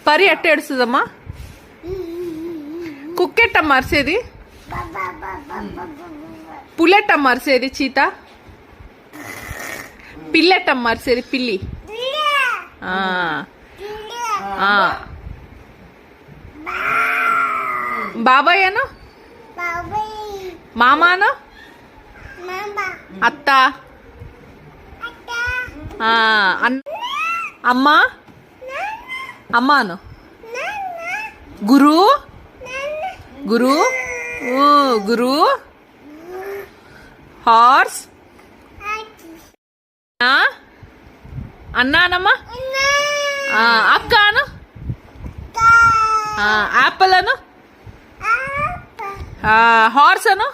పరి ఎట్ట ఏడుస్తుందమ్మా? కుక్కెట్టమ్మా అరిసేది? పుల్లెట్టమ్మా అరిసేది? చీత పిల్లెట్టమ్మా అరిసేది? పిల్లి బాబాయ్ అను, మామాను, అత్త, అమ్మా అమ్మాను, గురు గురు గురు, హార్స్, అన్నానమ్మా, అక్క అను, యాపిల్ అను, హార్స్ అను,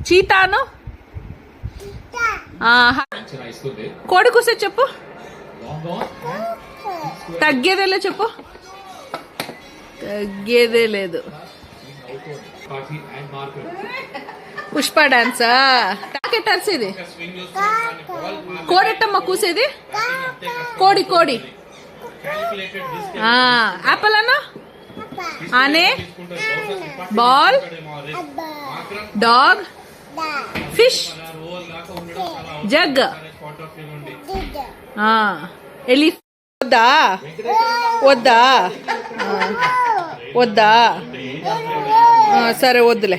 చీతాను, కోడి కూసే చెప్పు. తగ్గేదేలే చెప్పు. తగ్గేదే లేదు. పుష్ప డాన్సా? టాకెట్ అరిసేది? కోడెట్టమ్మ కూసేది? కోడి కోడి. యాపిల్ అను, ఆనే, బాల్, డాగ్, ఫిష్, జగ్, ఎలిఫ్. వద్దా వద్దా వద్దా? సరే వద్దులే.